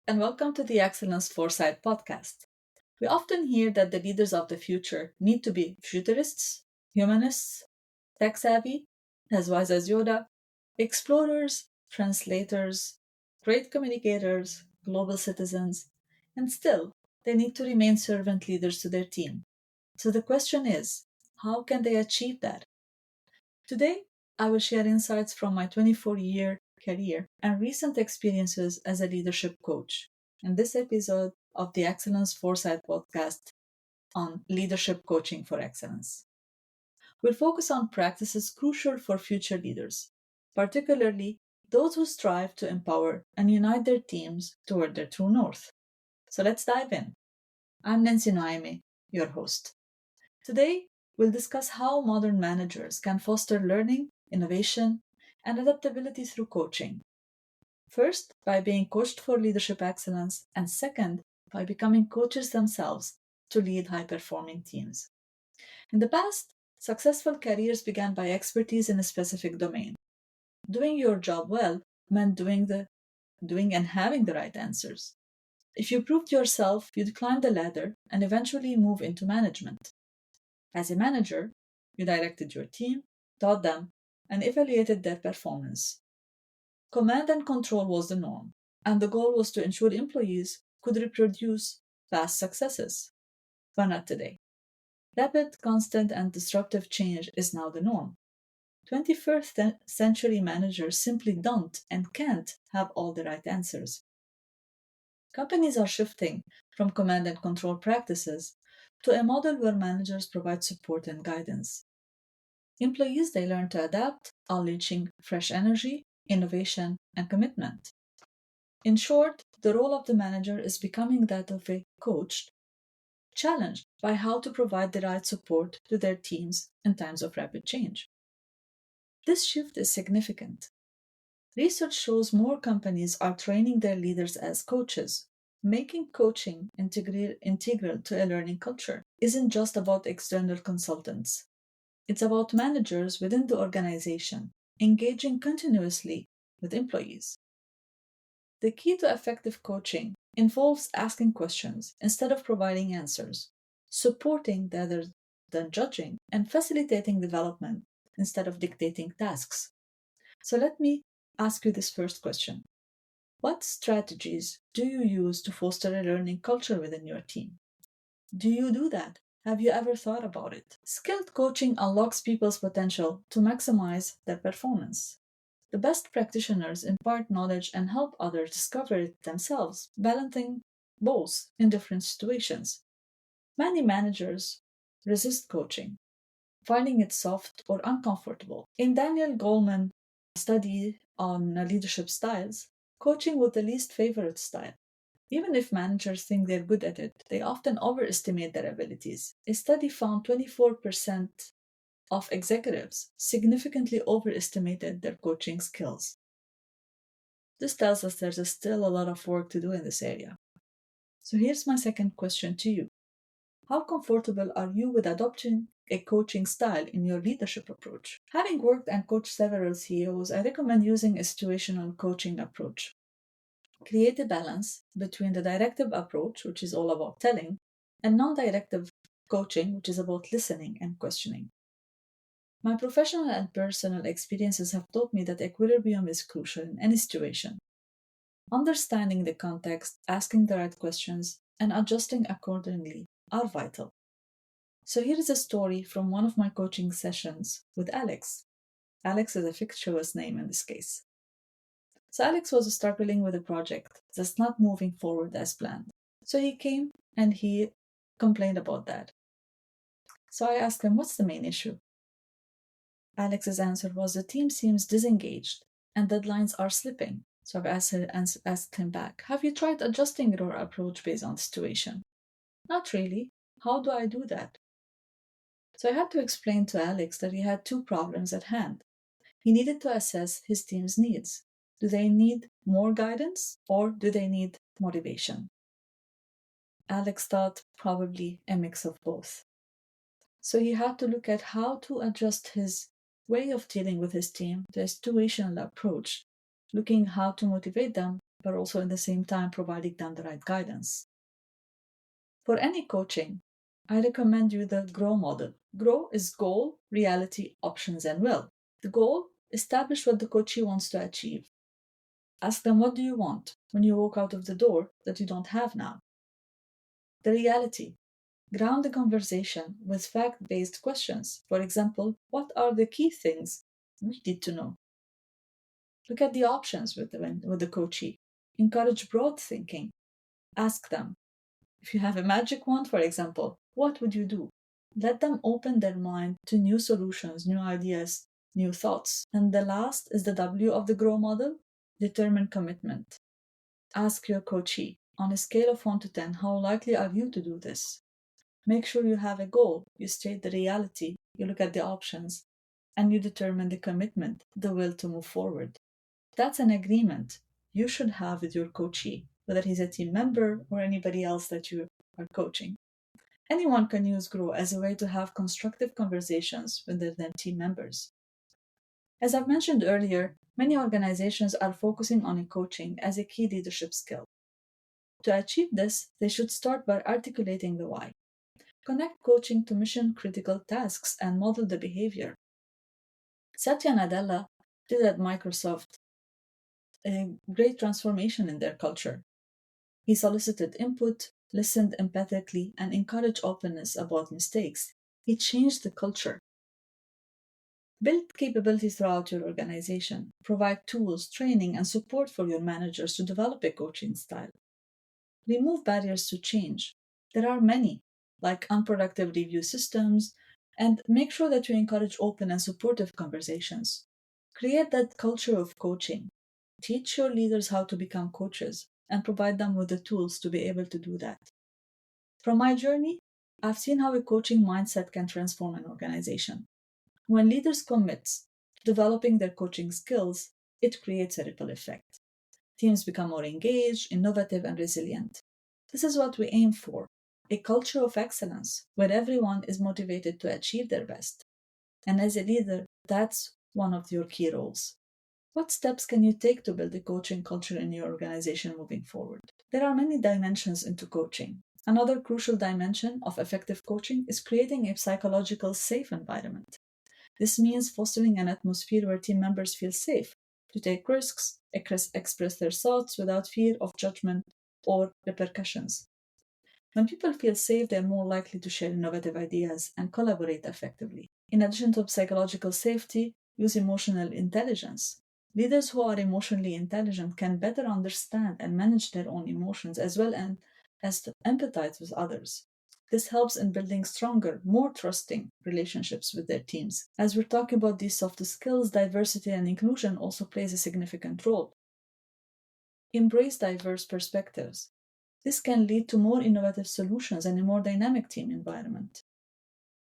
and welcome to the Excellence Foresight podcast. We often hear that the leaders of the future need to be futurists, humanists, tech savvy, as wise as Yoda, explorers, translators, great communicators, global citizens, and still they need to remain servant leaders to their team. So the question is, how can they achieve that? Today, I will share insights from my 24-year career and recent experiences as a leadership coach in this episode of the Excellence Foresight podcast on leadership coaching for excellence. We'll focus on practices crucial for future leaders, particularly those who strive to empower and unite their teams toward their true north. So let's dive in. I'm Nancy Nouaimeh, your host. Today, we'll discuss how modern managers can foster learning, innovation, and adaptability through coaching. First, by being coached for leadership excellence, and second, by becoming coaches themselves to lead high performing teams. In the past, successful careers began by expertise in a specific domain. Doing your job well meant doing and having the right answers. If you proved yourself, you'd climb the ladder and eventually move into management. As a manager, you directed your team, taught them, and evaluated their performance. Command and control was the norm, and the goal was to ensure employees could reproduce past successes. But not today. Rapid, constant, and disruptive change is now the norm. 21st century managers simply don't and can't have all the right answers. Companies are shifting from command and control practices to a model where managers provide support and guidance. Employees they learn to adapt, unleashing fresh energy, innovation, and commitment. In short, the role of the manager is becoming that of a coach, challenged by how to provide the right support to their teams in times of rapid change. This shift is significant. Research shows more companies are training their leaders as coaches. Making coaching integral to a learning culture isn't just about external consultants. It's about managers within the organization engaging continuously with employees. The key to effective coaching involves asking questions instead of providing answers, supporting rather than judging, and facilitating development instead of dictating tasks. So let me ask you this first question. What strategies do you use to foster a learning culture within your team? Do you do that? Have you ever thought about it? Skilled coaching unlocks people's potential to maximize their performance. The best practitioners impart knowledge and help others discover it themselves, balancing both in different situations. Many managers resist coaching, finding it soft or uncomfortable. In Daniel Goleman's study on leadership styles, coaching was the least favorite style. Even if managers think they're good at it, they often overestimate their abilities. A study found 24% of executives significantly overestimated their coaching skills. This tells us there's still a lot of work to do in this area. So here's my second question to you. How comfortable are you with adopting a coaching style in your leadership approach? Having worked and coached several CEOs, I recommend using a situational coaching approach. Create a balance between the directive approach, which is all about telling, and non-directive coaching, which is about listening and questioning. My professional and personal experiences have taught me that equilibrium is crucial in any situation. Understanding the context, asking the right questions, and adjusting accordingly are vital. So here is a story from one of my coaching sessions with Alex. Alex is a fictitious name in this case. So Alex was struggling with a project that's not moving forward as planned. So he came and he complained about that. So I asked him, what's the main issue? Alex's answer was, the team seems disengaged and deadlines are slipping. So I've asked him back, have you tried adjusting your approach based on the situation? Not really. How do I do that? So I had to explain to Alex that he had two problems at hand. He needed to assess his team's needs. Do they need more guidance or do they need motivation? Alex thought probably a mix of both. So he had to look at how to adjust his way of dealing with his team to a situational approach, looking how to motivate them but also at the same time providing them the right guidance. For any coaching, I recommend you the GROW model. GROW is goal, reality, options, and will. The goal: establish what the coachee wants to achieve. Ask them, what do you want when you walk out of the door that you don't have now? The reality: ground the conversation with fact-based questions. For example, what are the key things we need to know? Look at the options with the coachee. Encourage broad thinking. Ask them, if you have a magic wand, for example, what would you do? Let them open their mind to new solutions, new ideas, new thoughts. And the last is the W of the GROW model: determined commitment. Ask your coachee, on a scale of 1 to 10, how likely are you to do this? Make sure you have a goal, you state the reality, you look at the options, and you determine the commitment, the will to move forward. That's an agreement you should have with your coachee, whether he's a team member or anybody else that you are coaching. Anyone can use GROW as a way to have constructive conversations with their team members. As I've mentioned earlier, many organizations are focusing on coaching as a key leadership skill. To achieve this, they should start by articulating the why. Connect coaching to mission-critical tasks and model the behavior. Satya Nadella did at Microsoft a great transformation in their culture. He solicited input, listened empathically, and encouraged openness about mistakes. He changed the culture. Build capabilities throughout your organization. Provide tools, training, and support for your managers to develop a coaching style. Remove barriers to change. There are many, like unproductive review systems, and make sure that you encourage open and supportive conversations. Create that culture of coaching. Teach your leaders how to become coaches and provide them with the tools to be able to do that. From my journey, I've seen how a coaching mindset can transform an organization. When leaders commit to developing their coaching skills, it creates a ripple effect. Teams become more engaged, innovative, and resilient. This is what we aim for: a culture of excellence where everyone is motivated to achieve their best. And as a leader, that's one of your key roles. What steps can you take to build a coaching culture in your organization moving forward? There are many dimensions into coaching. Another crucial dimension of effective coaching is creating a psychological safe environment. This means fostering an atmosphere where team members feel safe to take risks, express their thoughts without fear of judgment or repercussions. When people feel safe, they're more likely to share innovative ideas and collaborate effectively. In addition to psychological safety, use emotional intelligence. Leaders who are emotionally intelligent can better understand and manage their own emotions as well as to empathize with others. This helps in building stronger, more trusting relationships with their teams. As we're talking about these soft skills, diversity and inclusion also plays a significant role. Embrace diverse perspectives. This can lead to more innovative solutions and a more dynamic team environment.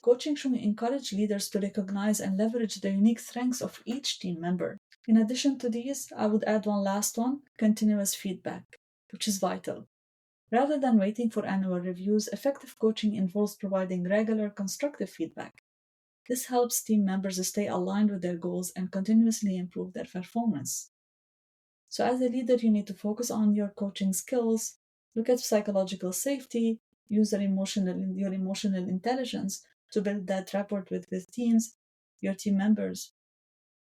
Coaching should encourage leaders to recognize and leverage the unique strengths of each team member. In addition to these, I would add one last one: continuous feedback, which is vital. Rather than waiting for annual reviews, effective coaching involves providing regular constructive feedback. This helps team members stay aligned with their goals and continuously improve their performance. So, as a leader, you need to focus on your coaching skills, look at psychological safety, use your emotional intelligence to build that rapport with teams, your team members.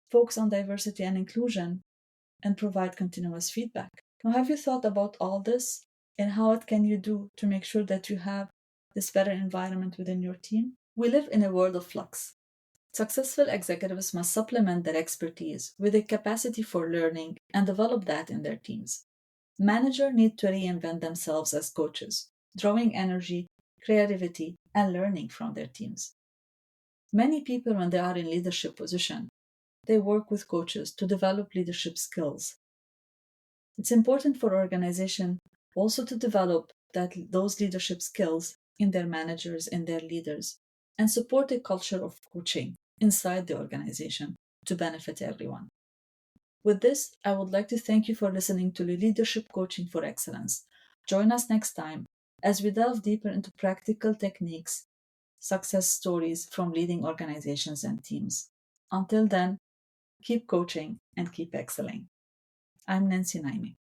Focus on diversity and inclusion, and provide continuous feedback. Now, have you thought about all this and how it can you do to make sure that you have this better environment within your team? We live in a world of flux. Successful executives must supplement their expertise with a capacity for learning and develop that in their teams. Managers need to reinvent themselves as coaches, drawing energy, creativity, and learning from their teams. Many people, when they are in leadership position, they work with coaches to develop leadership skills. It's important for organizations also to develop those leadership skills in their managers, in their leaders, and support a culture of coaching inside the organization to benefit everyone. With this, I would like to thank you for listening to Leadership Coaching for Excellence. Join us next time as we delve deeper into practical techniques, success stories from leading organizations and teams. Until then, keep coaching and keep excelling. I'm Nancy Nouaimeh.